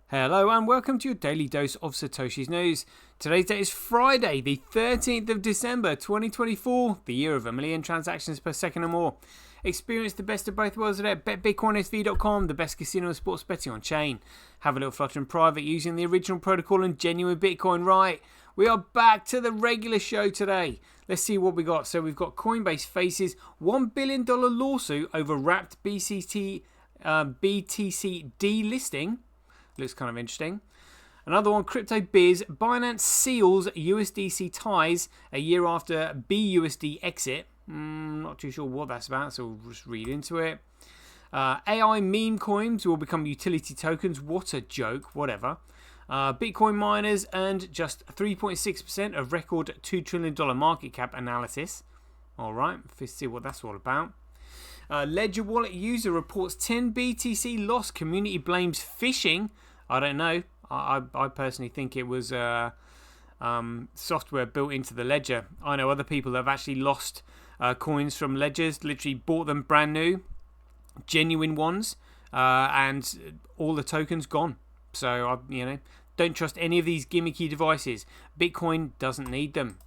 Hello and welcome to your daily dose of Satoshi's news. Today's date is Friday, the 13th of December 2024, the year of 1 million transactions per second or more. Experience the best of both worlds today at betbitcoinsv.com, the best casino and sports betting on chain. Have a little flutter in private using the original protocol and genuine Bitcoin. Right, we are back to the regular show today. Let's see what we got. So we've got Coinbase faces $1 billion lawsuit over wrapped BTC delisting. Looks kind of interesting. Another one, Crypto Biz. Binance seals USDC ties a year after BUSD exit. Not too sure what that's about, so we'll just read into it. AI meme coins will become utility tokens. What a joke, whatever. Bitcoin miners earned just 3.6% of record $2 trillion market cap analysis. Alright, let's see what that's all about. Ledger Wallet user reports 10 BTC lost. Community blames phishing. I don't know. I personally think it was software built into the ledger. I know other people have actually lost coins from ledgers, literally bought them brand new, genuine ones, and all the tokens gone. So, don't trust any of these gimmicky devices. Bitcoin doesn't need them.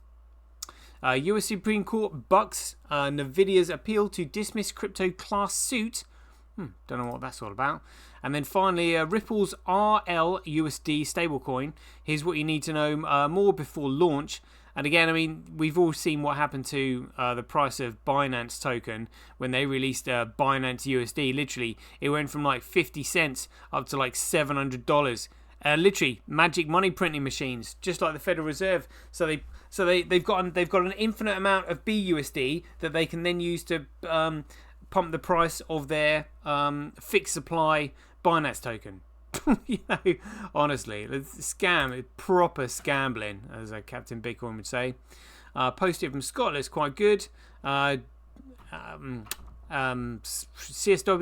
US Supreme Court bucks Nvidia's appeal to dismiss crypto class suit. Don't know what that's all about. And then finally, Ripple's RLUSD stablecoin. Here's what you need to know more before launch. And again, we've all seen what happened to the price of Binance token when they released Binance USD. Literally, it went from like 50 cents up to like $700. Literally, magic money printing machines, just like the Federal Reserve. So they've got an infinite amount of BUSD that they can then use to pump the price of their fixed supply Binance token. Honestly, it's a scam, it's proper scambling, as Captain Bitcoin would say. Posted from Scott, it's quite good. CSW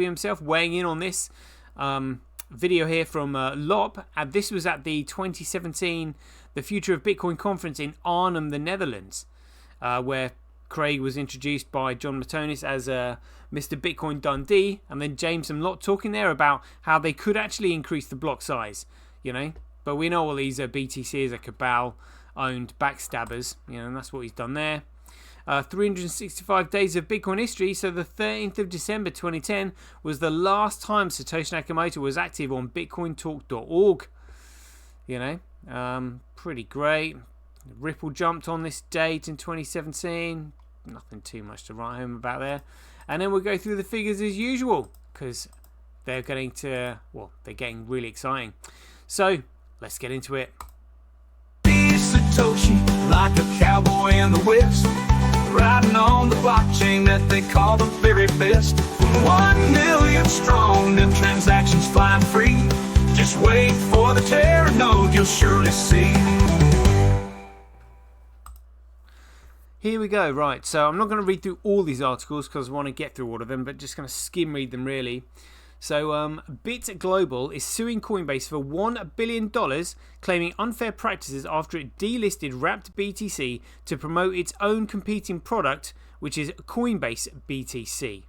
himself weighing in on this. Video here from Lop, and this was at the 2017 The Future of Bitcoin conference in Arnhem, the Netherlands, where Craig was introduced by John Matonis as Mr. Bitcoin Dundee, and then James and Lot talking there about how they could actually increase the block size, But we know all these BTCs are cabal-owned backstabbers, and that's what he's done there. 365 days of Bitcoin history, so the 13th of December 2010 was the last time Satoshi Nakamoto was active on bitcointalk.org. Pretty great. Ripple jumped on this date in 2017. Nothing too much to write home about there. And then we'll go through the figures as usual, because they're getting really exciting. So, let's get into it. Satoshi, like a cowboy in the West, riding on the blockchain that they call the very best. 1 million strong, and transactions flying free. Just wait for the Terra node, you'll surely see. Here we go, right, so I'm not going to read through all these articles because I want to get through all of them, but just going to skim read them really. So, Bit Global is suing Coinbase for $1 billion, claiming unfair practices after it delisted wrapped BTC to promote its own competing product, which is Coinbase BTC.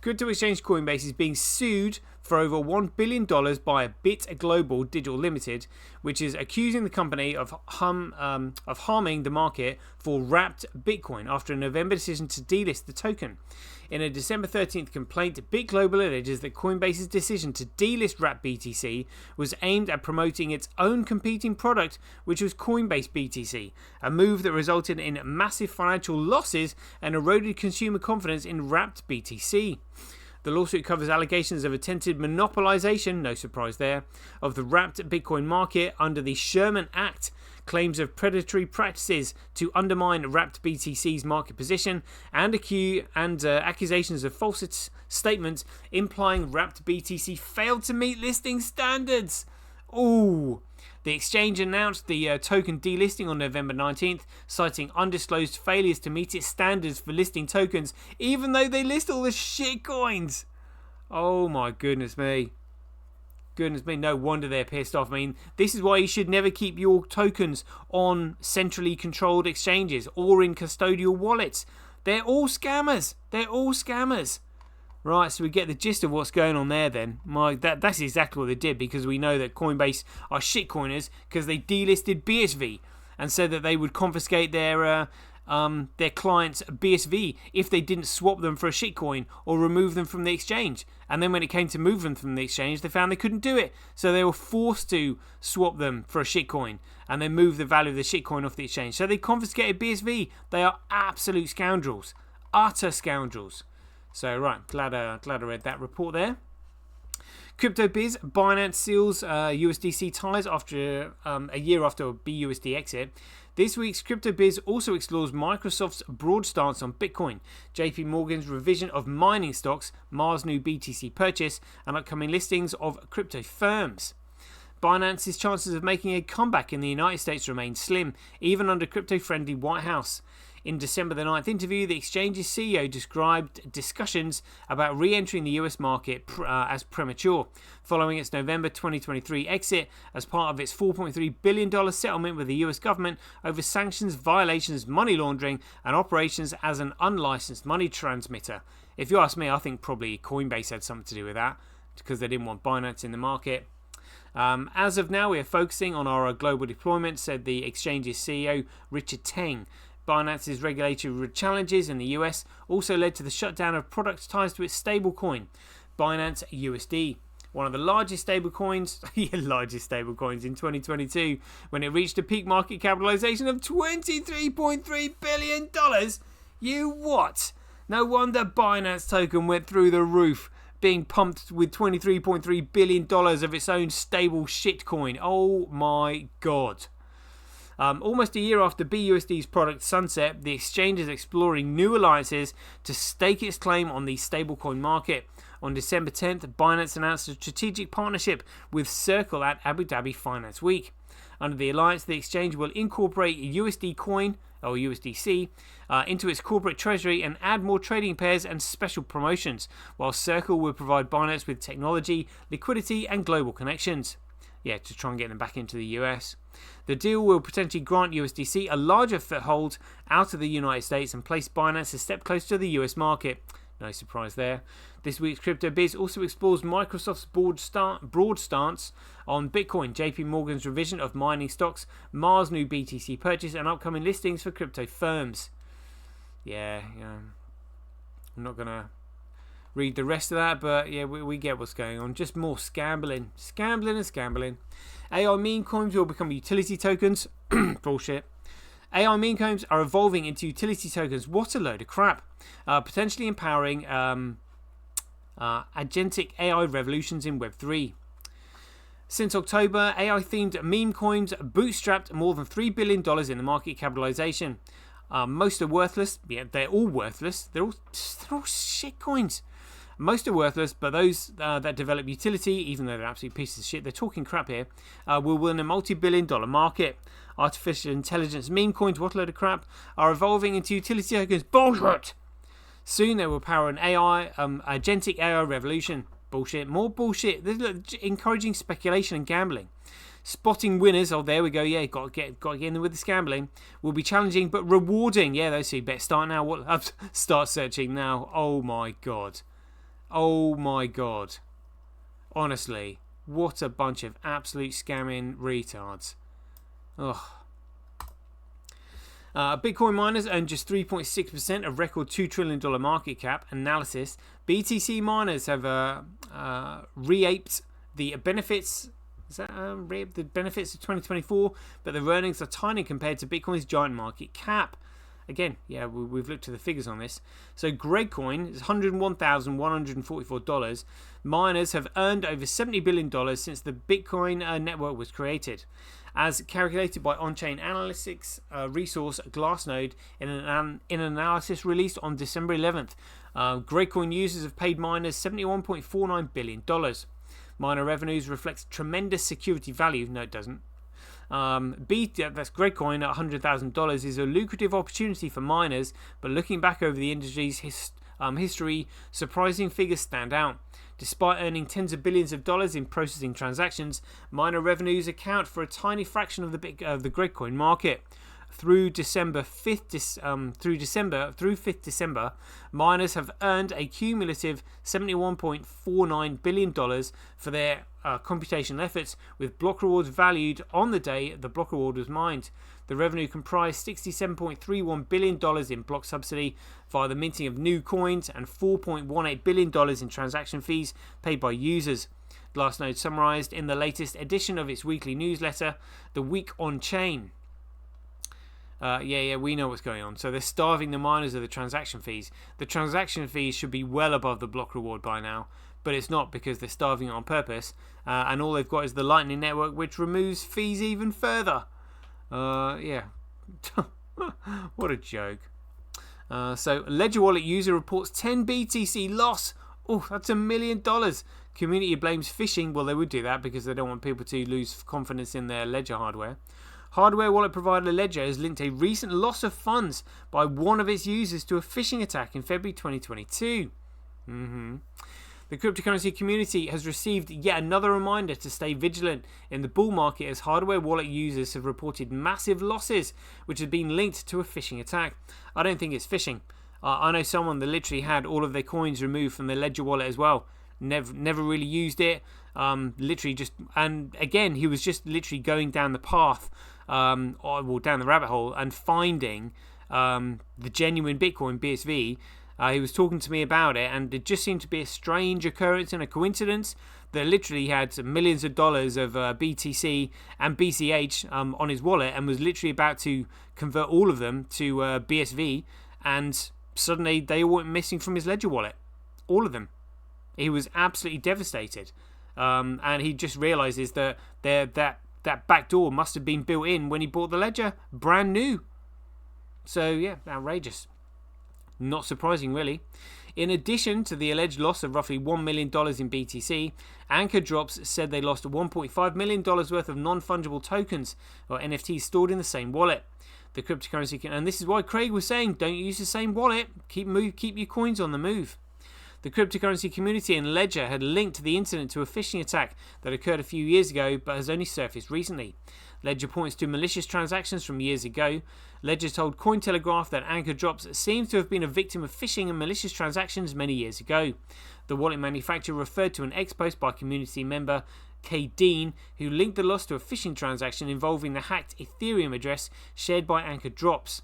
Crypto exchange Coinbase is being sued for over $1 billion by Bit Global Digital Limited, which is accusing the company of harming the market for wrapped Bitcoin after a November decision to delist the token. In a December 13th complaint, Bit Global alleges that Coinbase's decision to delist wrapped BTC was aimed at promoting its own competing product, which was Coinbase BTC, a move that resulted in massive financial losses and eroded consumer confidence in wrapped BTC. The lawsuit covers allegations of attempted monopolization, no surprise there, of the wrapped Bitcoin market under the Sherman Act, claims of predatory practices to undermine wrapped BTC's market position, and accusations of false statements implying wrapped BTC failed to meet listing standards. Ooh. The exchange announced the token delisting on November 19th, citing undisclosed failures to meet its standards for listing tokens, even though they list all the shit coins. Oh my goodness me. No wonder they're pissed off. I mean, this is why you should never keep your tokens on centrally controlled exchanges or in custodial wallets. They're all scammers. Right, so we get the gist of what's going on there then. That's exactly what they did, because we know that Coinbase are shitcoiners because they delisted BSV and said that they would confiscate their clients' BSV if they didn't swap them for a shitcoin or remove them from the exchange. And then when it came to move them from the exchange, they found they couldn't do it. So they were forced to swap them for a shitcoin and then move the value of the shitcoin off the exchange. So they confiscated BSV. They are absolute scoundrels. Utter scoundrels. So, right, glad I read that report there. CryptoBiz, Binance seals USDC ties after a year after a BUSD exit. This week's CryptoBiz also explores Microsoft's broad stance on Bitcoin, JP Morgan's revision of mining stocks, Mars' new BTC purchase, and upcoming listings of crypto firms. Binance's chances of making a comeback in the United States remain slim, even under crypto-friendly White House. In December the 9th interview, the exchange's CEO described discussions about re-entering the US market as premature, following its November 2023 exit as part of its $4.3 billion settlement with the US government over sanctions, violations, money laundering, and operations as an unlicensed money transmitter. If you ask me, I think probably Coinbase had something to do with that, because they didn't want Binance in the market. As of now, we are focusing on our global deployment, said the exchange's CEO, Richard Teng. Binance's regulatory challenges in the US also led to the shutdown of products tied to its stablecoin, Binance USD. One of the largest stablecoins in 2022, when it reached a peak market capitalization of $23.3 billion. You what? No wonder Binance token went through the roof, being pumped with $23.3 billion of its own stable shitcoin. Oh my god. Almost a year after BUSD's product sunset, the exchange is exploring new alliances to stake its claim on the stablecoin market. On December 10th, Binance announced a strategic partnership with Circle at Abu Dhabi Finance Week. Under the alliance, the exchange will incorporate USD coin, or USDC, into its corporate treasury and add more trading pairs and special promotions, while Circle will provide Binance with technology, liquidity, and global connections. Yeah, to try and get them back into the US. The deal will potentially grant USDC a larger foothold out of the United States and place Binance a step closer to the US market. No surprise there. This week's CryptoBiz also explores Microsoft's broad stance on Bitcoin, JP Morgan's revision of mining stocks, Mars' new BTC purchase, and upcoming listings for crypto firms. Yeah, I'm not going to read the rest of that, but yeah, we get what's going on. Just more scambling. AI meme coins will become utility tokens. Bullshit. AI meme coins are evolving into utility tokens. What a load of crap. Potentially empowering agentic AI revolutions in Web3. Since October, AI-themed meme coins bootstrapped more than $3 billion in the market capitalization. Most are worthless. Yeah, they're all worthless. They're all shit coins. Most are worthless, but those that develop utility, even though they're absolute pieces of shit, they're talking crap here, will win a multi-billion-dollar market. Artificial intelligence meme coins, what a load of crap, are evolving into utility tokens. Bullshit! Soon they will power an AI, agentic AI revolution. Bullshit. More bullshit. This is encouraging speculation and gambling. Spotting winners, oh there we go, yeah, got to get in there with the gambling, will be challenging but rewarding. Yeah, those two, better start now. Start searching now. Oh my god. Oh my god. Honestly, what a bunch of absolute scamming retards. Ugh. Bitcoin miners earned just 3.6% of record $2 trillion market cap. Analysis. BTC miners have re-aped the benefits. Is that the benefits of 2024? But their earnings are tiny compared to Bitcoin's giant market cap. Again, yeah, we've looked at the figures on this. So Gregcoin is $101,144. Miners have earned over $70 billion since the Bitcoin network was created. As calculated by on-chain analytics resource Glassnode in an analysis released on December 11th, Gregcoin users have paid miners $71.49 billion. Miner revenues reflects tremendous security value. No, it doesn't. That's Gregcoin at $100,000 is a lucrative opportunity for miners, but looking back over the industry's history, surprising figures stand out. Despite earning tens of billions of dollars in processing transactions, miner revenues account for a tiny fraction of the Gregcoin market. through December 5th, through 5th December, miners have earned a cumulative $71.49 billion for their computational efforts, with block rewards valued on the day the block reward was mined. The revenue comprised $67.31 billion in block subsidy via the minting of new coins and $4.18 billion in transaction fees paid by users. Glassnode summarized in the latest edition of its weekly newsletter, The Week on Chain. We know what's going on. So they're starving the miners of the transaction fees. The transaction fees should be well above the block reward by now, but it's not because they're starving it on purpose. And all they've got is the Lightning Network, which removes fees even further. What a joke. So Ledger Wallet user reports 10 BTC loss. Oh, that's $1 million. Community blames phishing. Well, they would do that because they don't want people to lose confidence in their Ledger hardware. Hardware wallet provider Ledger has linked a recent loss of funds by one of its users to a phishing attack in February 2022. The cryptocurrency community has received yet another reminder to stay vigilant in the bull market, as hardware wallet users have reported massive losses which have been linked to a phishing attack. I don't think it's phishing. I know someone that literally had all of their coins removed from their Ledger wallet as well. Never really used it. Literally just, and again, he was just literally going down the path, down the rabbit hole, and finding the genuine Bitcoin BSV. He was talking to me about it, and it just seemed to be a strange occurrence and a coincidence that literally had millions of dollars of BTC and BCH on his wallet, and was literally about to convert all of them to BSV, and suddenly they all went missing from his Ledger wallet. All of them. He was absolutely devastated. And he just realizes that that back door must have been built in when he bought the Ledger, brand new. So yeah, outrageous. Not surprising, really. In addition to the alleged loss of roughly $1 million in BTC, Anchor Drops said they lost $1.5 million worth of non-fungible tokens, or NFTs, stored in the same wallet. The cryptocurrency, and this is why Craig was saying, don't use the same wallet. Keep your coins on the move. The cryptocurrency community and Ledger had linked the incident to a phishing attack that occurred a few years ago but has only surfaced recently. Ledger points to malicious transactions from years ago. Ledger told Cointelegraph that Anchor Drops seems to have been a victim of phishing and malicious transactions many years ago. The wallet manufacturer referred to an ex-post by community member K. Dean, who linked the loss to a phishing transaction involving the hacked Ethereum address shared by Anchor Drops.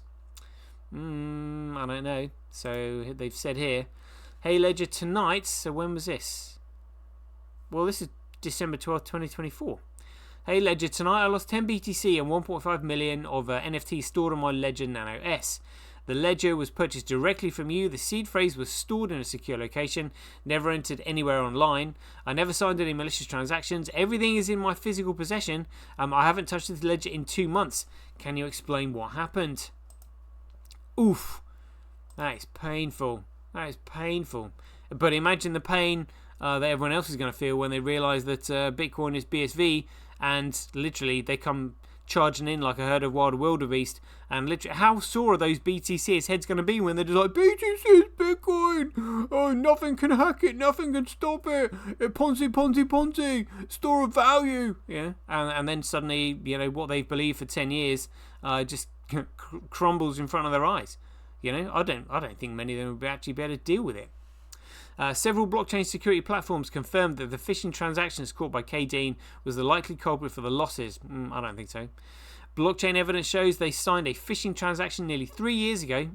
I don't know. So they've said here, hey Ledger, tonight, so when was this? Well, this is December 12th, 2024. Hey Ledger, tonight I lost 10 BTC and 1.5 million of NFTs stored on my Ledger Nano S. The Ledger was purchased directly from you. The seed phrase was stored in a secure location, never entered anywhere online. I never signed any malicious transactions. Everything is in my physical possession. I haven't touched this Ledger in 2 months. Can you explain what happened? Oof. That is painful. That is painful. But imagine the pain that everyone else is going to feel when they realise that Bitcoin is BSV, and literally they come charging in like a herd of wild wildebeest. And literally, how sore are those BTC's heads going to be when they're just like, BTC is Bitcoin! Oh, nothing can hack it, nothing can stop it! Ponzi, store of value! Yeah, and then suddenly, what they've believed for 10 years just crumbles in front of their eyes. I don't think many of them would actually be able to deal with it. Several blockchain security platforms confirmed that the phishing transactions caught by K. Dean was the likely culprit for the losses. I don't think so. Blockchain evidence shows they signed a phishing transaction nearly 3 years ago,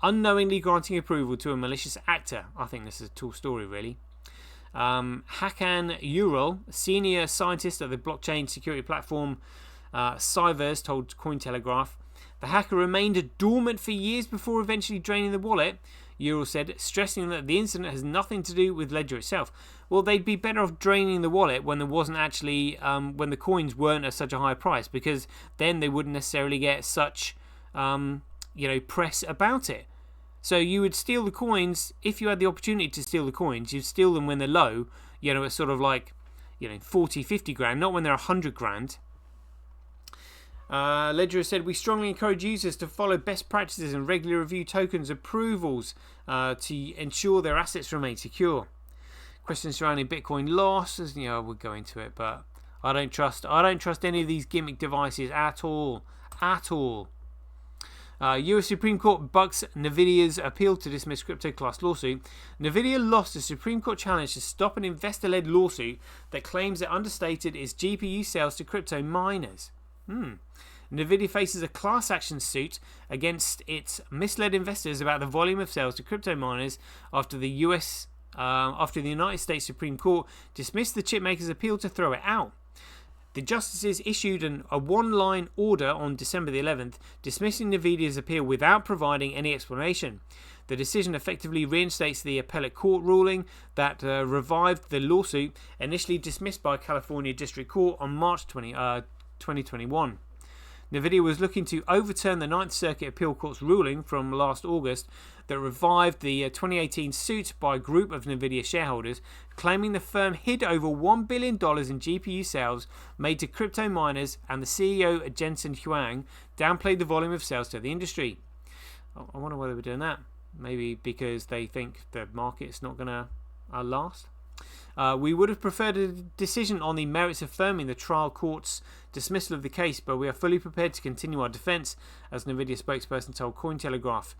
unknowingly granting approval to a malicious actor. I think this is a tall story, really. Hakan Ural, senior scientist at the blockchain security platform Cyverse, told Cointelegraph, the hacker remained dormant for years before eventually draining the wallet. Ural said, stressing that the incident has nothing to do with Ledger itself. Well, they'd be better off draining the wallet when there wasn't actually, when the coins weren't at such a high price, because then they wouldn't necessarily get such, press about it. So you would steal the coins, if you had the opportunity to steal the coins, you'd steal them when they're low, at sort of like, 40, 50 grand, not when they're 100 grand. Ledger said, we strongly encourage users to follow best practices and regularly review tokens approvals to ensure their assets remain secure. Questions surrounding Bitcoin loss, we'll go into it, but I don't trust any of these gimmick devices at all. at all. US Supreme Court bucks Nvidia's appeal to dismiss crypto class lawsuit. Nvidia lost a Supreme Court challenge to stop an investor-led lawsuit that claims it understated its GPU sales to crypto miners. Nvidia faces a class action suit against its misled investors about the volume of sales to crypto miners after the United States Supreme Court dismissed the chipmaker's appeal to throw it out. The justices issued a one-line order on December the 11th, dismissing Nvidia's appeal without providing any explanation. The decision effectively reinstates the appellate court ruling that revived the lawsuit, initially dismissed by California District Court on March 2021. Nvidia was looking to overturn the Ninth Circuit Appeal Court's ruling from last August that revived the 2018 suit by a group of Nvidia shareholders, claiming the firm hid over $1 billion in GPU sales made to crypto miners, and the CEO, Jensen Huang, downplayed the volume of sales to the industry. I wonder why they were doing that. Maybe because they think the market's not going to last. We would have preferred a decision on the merits affirming the trial court's dismissal of the case, but we are fully prepared to continue our defence, as Nvidia spokesperson told Cointelegraph.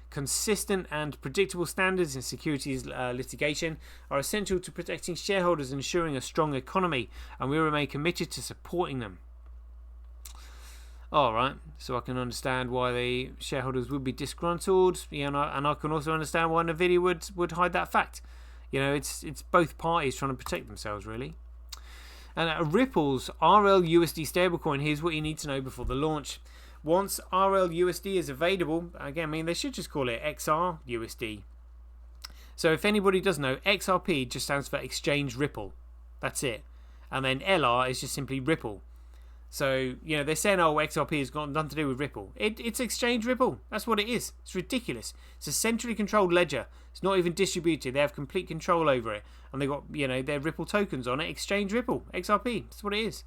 Consistent and predictable standards in securities litigation are essential to protecting shareholders and ensuring a strong economy, and we remain committed to supporting them. Alright, so I can understand why the shareholders would be disgruntled, and I can also understand why Nvidia would hide that fact. You know, it's both parties trying to protect themselves, really. And Ripple's RLUSD stablecoin, here's what you need to know before the launch. Once RLUSD is available, again, I mean, they should just call it XRUSD. So if anybody doesn't know, XRP just stands for Exchange Ripple. That's it. And then LR is just simply Ripple. So, you know, they're saying, oh, XRP has got nothing to do with Ripple. It's Exchange Ripple. That's what it is. It's ridiculous. It's a centrally controlled ledger. It's not even distributed. They have complete control over it. And they've got, you know, their Ripple tokens on it. Exchange Ripple. XRP. That's what it is.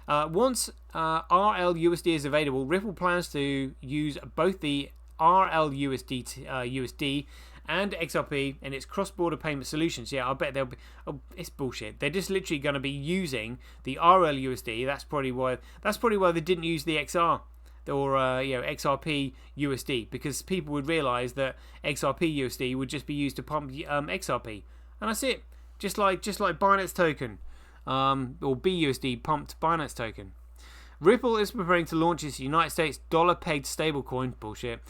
Once RLUSD is available, Ripple plans to use both the RLUSD USD and XRP in its cross-border payment solutions. Yeah, I bet they'll be. Oh, it's bullshit. They're just literally going to be using the RLUSD. That's probably why they didn't use the XR or XRP USD, because people would realise that XRP USD would just be used to pump XRP, and that's it. Just like Binance token, or BUSD pumped Binance token. Ripple is preparing to launch its United States dollar-pegged stablecoin. Bullshit.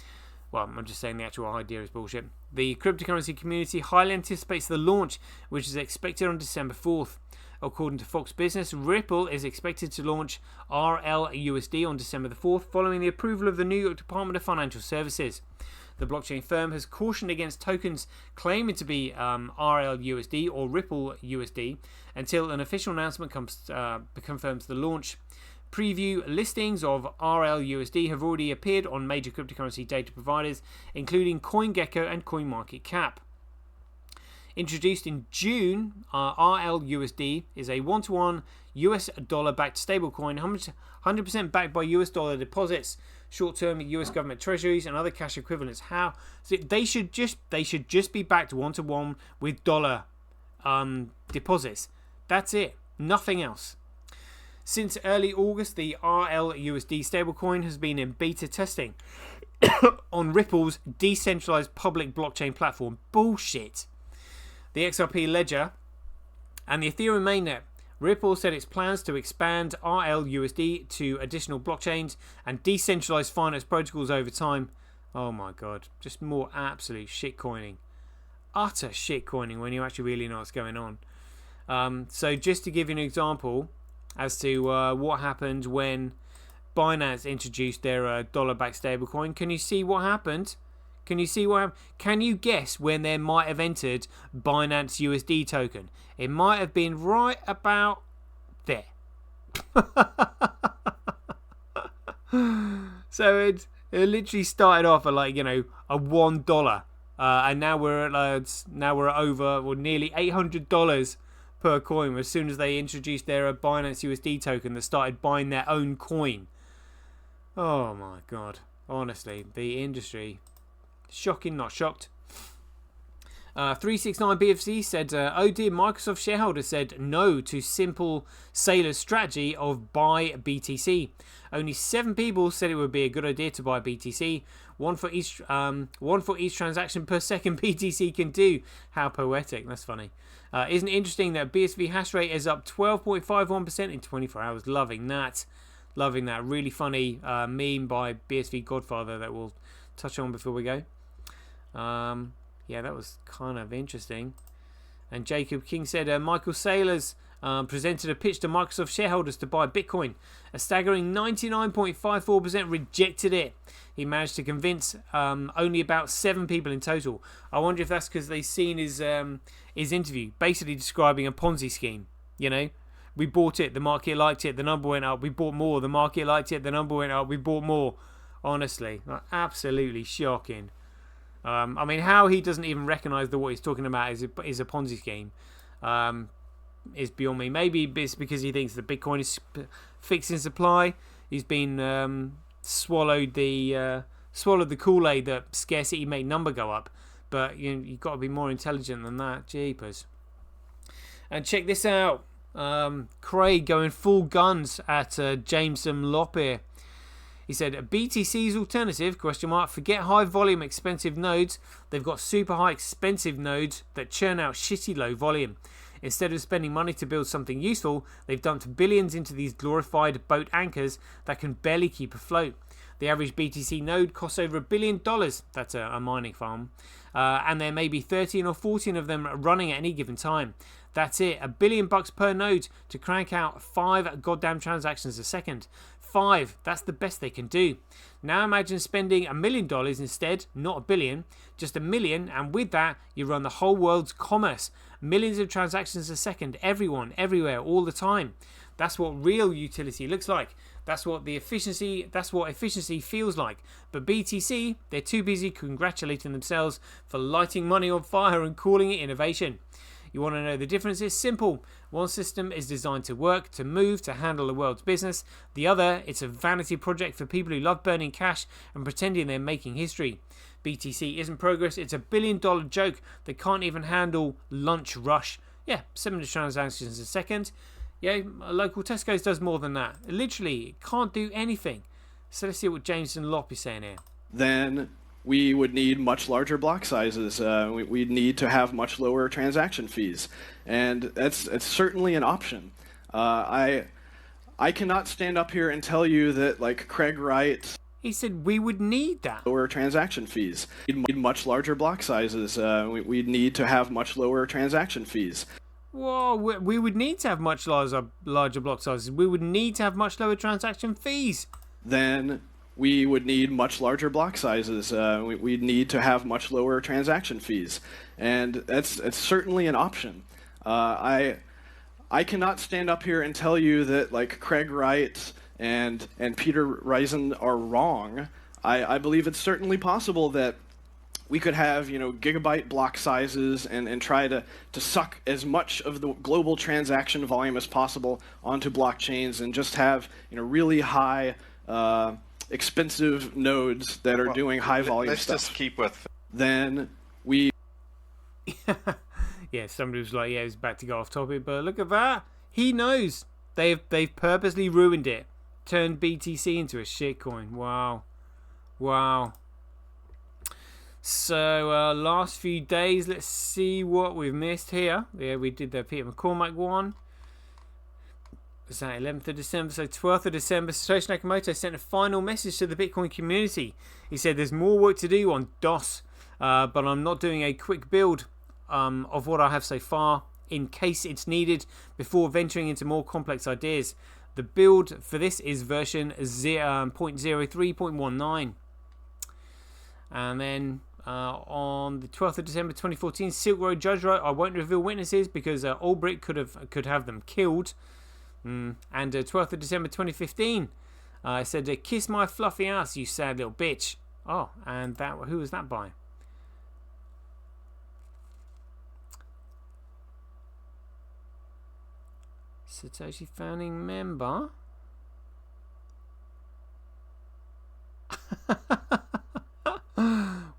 Well, I'm just saying the actual idea is bullshit. The cryptocurrency community highly anticipates the launch, which is expected on December 4th. According to Fox Business, Ripple is expected to launch RLUSD on December the 4th, following the approval of the New York Department of Financial Services. The blockchain firm has cautioned against tokens claiming to be RLUSD or Ripple USD until an official announcement confirms the launch. Preview listings of RLUSD have already appeared on major cryptocurrency data providers, including CoinGecko and CoinMarketCap. Introduced in June, RLUSD is a one-to-one US dollar-backed stablecoin, 100% backed by US dollar deposits, short-term US government treasuries, and other cash equivalents. How? So they should just be backed one-to-one with dollar deposits. That's it. Nothing else. Since early August, the RLUSD stablecoin has been in beta testing on Ripple's decentralized public blockchain platform. Bullshit. The XRP ledger and the Ethereum mainnet. Ripple said its plans to expand RLUSD to additional blockchains and decentralized finance protocols over time. Oh my god, just more absolute shitcoining. Utter shitcoining when you actually really know what's going on. So just to give you an example as to what happened when Binance introduced their dollar-backed stablecoin. Can you see what happened? Can you guess when they might have entered Binance USD token? It might have been right about there. So it literally started off at like, you know, a $1, and now we're at over, well, nearly $800 per coin as soon as they introduced their Binance USD token that started buying their own coin. Oh my god. Honestly, the industry. Shocking, not shocked. 369BFC said, oh dear, Microsoft shareholders said no to simple sailor's strategy of buy BTC. Only 7 people said it would be a good idea to buy BTC. One for each transaction per second BTC can do. How poetic. That's funny. Isn't it interesting that BSV hash rate is up 12.51% in 24 hours? Loving that. Loving that. Really funny meme by BSV Godfather that we'll touch on before we go. Yeah, that was kind of interesting. And Jacob King said, Michael Saylors presented a pitch to Microsoft shareholders to buy Bitcoin. A staggering 99.54% rejected it. He managed to convince only about 7 people in total. I wonder if that's because they've seen his interview, basically describing a Ponzi scheme. You know, we bought it, the market liked it, the number went up. We bought more, the market liked it, the number went up. We bought more. Honestly, absolutely shocking. I mean, how he doesn't even recognise that what he's talking about is a Ponzi scheme is beyond me. Maybe it's because he thinks that Bitcoin is fixed in supply. He's been swallowed the Kool-Aid that scarcity made number go up. But you've got to be more intelligent than that. Jeepers. And check this out. Craig going full guns at Jameson Lopier. He said, BTC's alternative, ? Forget high volume expensive nodes. They've got super high expensive nodes that churn out shitty low volume. Instead of spending money to build something useful, they've dumped billions into these glorified boat anchors that can barely keep afloat. The average BTC node costs over $1 billion. That's a mining farm. And there may be 13 or 14 of them running at any given time. That's it. $1 billion per node to crank out 5 goddamn transactions a second. 5. That's the best they can do. Now imagine spending $1 million instead, not $1 billion, just $1 million, and with that you run the whole world's commerce. Millions of transactions a second, everyone, everywhere, all the time. That's what real utility looks like. That's what efficiency feels like. But BTC, they're too busy congratulating themselves for lighting money on fire and calling it innovation. You want to know the difference? It's simple. One system is designed to work, to move, to handle the world's business. The other, it's a vanity project for people who love burning cash and pretending they're making history. BTC isn't progress, it's $1 billion joke that can't even handle lunch rush. Yeah, 700 transactions a second. Yeah, a local Tesco's does more than that. Literally, it can't do anything. So let's see what Jameson Lopp is saying here. Then we would need much larger block sizes. We'd need to have much lower transaction fees. And that's certainly an option. I cannot stand up here and tell you that, like Craig Wright... He said we would need that. Lower transaction fees. We'd need much larger block sizes. We'd need to have much lower transaction fees. Whoa, we would need to have much larger block sizes. We would need to have much lower transaction fees. Then we would need much larger block sizes. We'd need to have much lower transaction fees. And that's certainly an option. I cannot stand up here and tell you that, like, Craig Wright and Peter Risen are wrong. I believe it's certainly possible that we could have, gigabyte block sizes and try to suck as much of the global transaction volume as possible onto blockchains and just have, really high expensive nodes that are doing high volume stuff. Let's just keep with... Then we... Yeah, somebody was like, it's about to go off topic, but look at that. He knows. They've purposely ruined it. Turned BTC into a shitcoin. Wow. So, last few days, let's see what we've missed here. Yeah, we did the Peter McCormack one. Was that 11th of December? So 12th of December, Satoshi Nakamoto sent a final message to the Bitcoin community. He said there's more work to do on DOS, but I'm not doing a quick build of what I have so far in case it's needed before venturing into more complex ideas. The build for this is version 0.03.19. And then on the 12th of December 2014, Silk Road Judge wrote, I won't reveal witnesses because Ulbricht could have them killed. And 12th of December 2015, I said, kiss my fluffy ass, you sad little bitch. Oh, and who was that by? Satoshi founding member.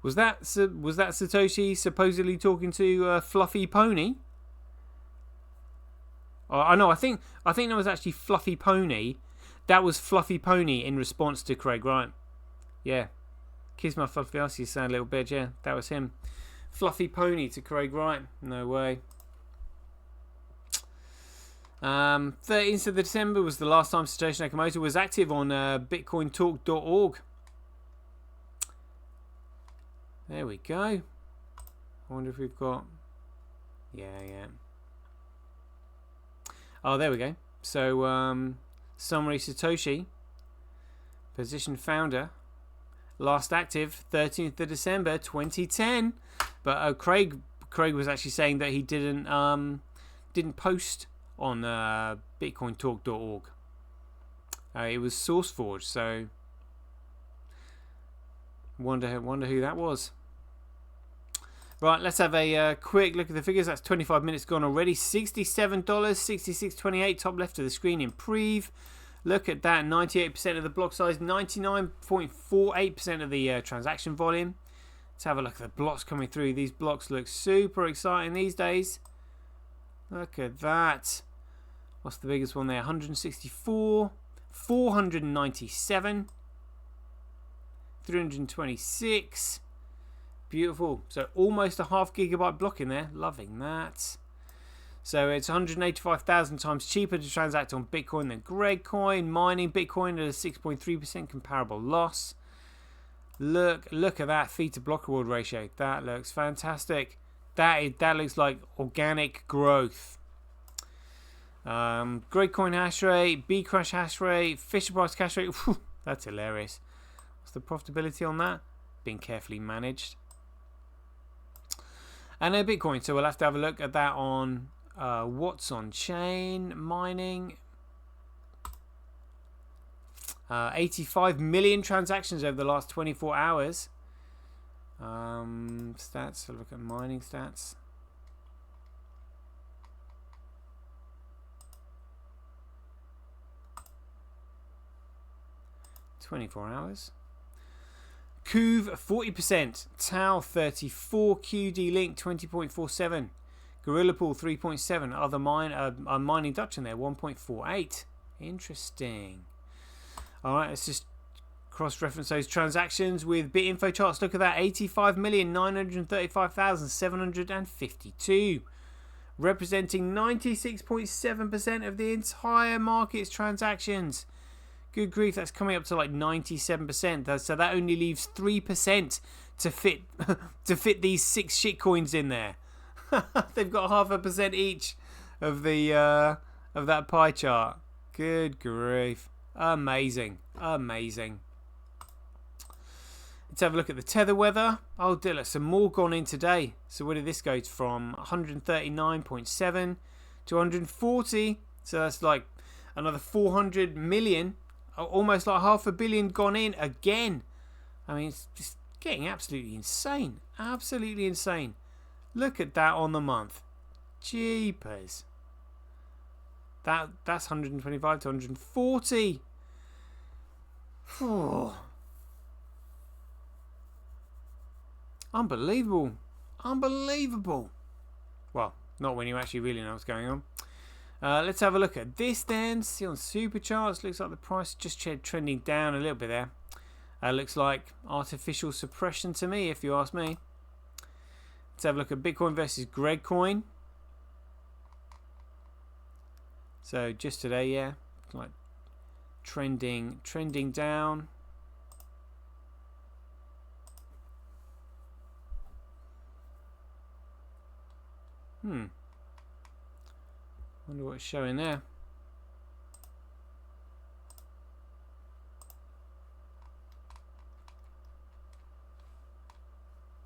Was that Satoshi supposedly talking to Fluffy Pony? I know. I think that was actually Fluffy Pony. That was Fluffy Pony in response to Craig Wright. Yeah. Kiss my fluffy ass, you sad little bitch. Yeah, that was him. Fluffy Pony to Craig Wright. No way. 13th of December was the last time Satoshi Nakamoto was active on bitcointalk.org. There we go. I wonder if we've got... Yeah. Oh, there we go. So, summary Satoshi. Position founder. Last active, 13th of December, 2010. But Craig was actually saying that he didn't post on bitcointalk.org. It was SourceForge, so wonder who that was. Right, let's have a quick look at the figures. That's 25 minutes gone already. $67, 66.28, top left of the screen in Prev. Look at that, 98% of the block size, 99.48% of the transaction volume. Let's have a look at the blocks coming through. These blocks look super exciting these days. Look at that. What's the biggest one there? 164, 497, 326. Beautiful. So almost a half gigabyte block in there. Loving that. So it's 185,000 times cheaper to transact on Bitcoin than Gregcoin. Mining Bitcoin at a 6.3% comparable loss. Look at that feed to block reward ratio. That looks fantastic. That looks like organic growth. Gregcoin hash rate, Bcrash hash rate, Fisher Price hash rate. Whew, that's hilarious. What's the profitability on that? Being carefully managed. And Bitcoin. So we'll have to have a look at that on what's on chain mining. 85 million transactions over the last 24 hours. Stats. Look at mining stats. (24 hours). Kuv 40%, Tau 34, QD Link 20.47, Gorilla Pool 3.7, other mining Dutch in there 1.48. Interesting. Alright, let's just cross-reference those transactions with BitInfo charts. Look at that, 85,935,752, representing 96.7% of the entire market's transactions. Good grief, that's coming up to like 97%. So that only leaves 3% to fit these 6 shitcoins in there. They've got 0.5% each of the of that pie chart. Good grief. Amazing. Let's have a look at the tether weather. Oh dear, look, some more gone in today. So where did this go from? 139.7 to 140. So that's like another 400 million. Almost like 500 million gone in again. I mean, it's just getting absolutely insane. Absolutely insane. Look at that on the month. Jeepers. That's 125 to 140. Unbelievable. Well, not when you actually really know what's going on. Let's have a look at this then. See on super charts. Looks like the price just trending down a little bit there. Looks like artificial suppression to me, if you ask me. Let's have a look at Bitcoin versus Gregcoin. So just today, yeah, like trending down. Wonder what it's showing there.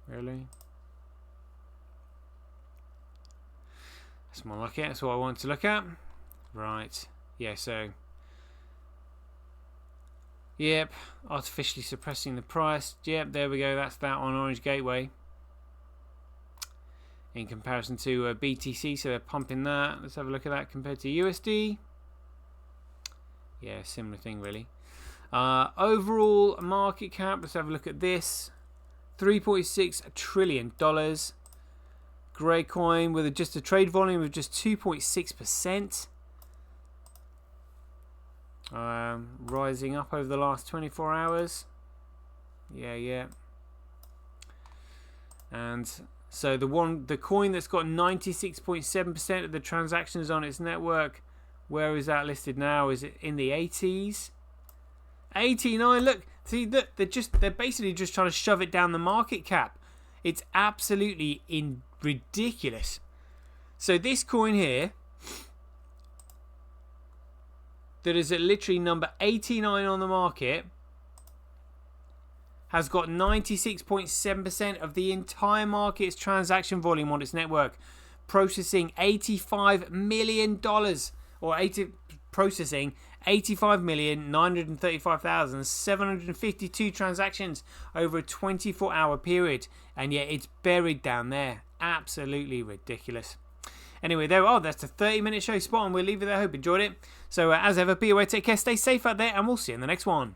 Really? That's more like it. That's what I want to look at. Right. Yeah, so. Yep. Artificially suppressing the price. Yep, there we go. That's that on Orange Gateway. In comparison to BTC, so they're pumping that. Let's have a look at that compared to USD. Yeah, similar thing really. Overall market cap, let's have a look at this. $3.6 trillion. Grey coin with just a trade volume of just 2.6%. Rising up over the last 24 hours. Yeah. And so the coin that's got 96.7% of the transactions on its network, where is that listed now? Is it in the 80s? 89. Look, see, they're basically just trying to shove it down the market cap. It's absolutely ridiculous. So this coin here, that is at literally number 89 on the market, has got 96.7% of the entire market's transaction volume on its network, processing $85 million, processing 85,935,752 transactions over a 24-hour period, and yet it's buried down there. Absolutely ridiculous. Anyway, that's a 30-minute show. Spot on. We'll leave it there. I hope you enjoyed it. So as ever, be aware, take care, stay safe out there, and we'll see you in the next one.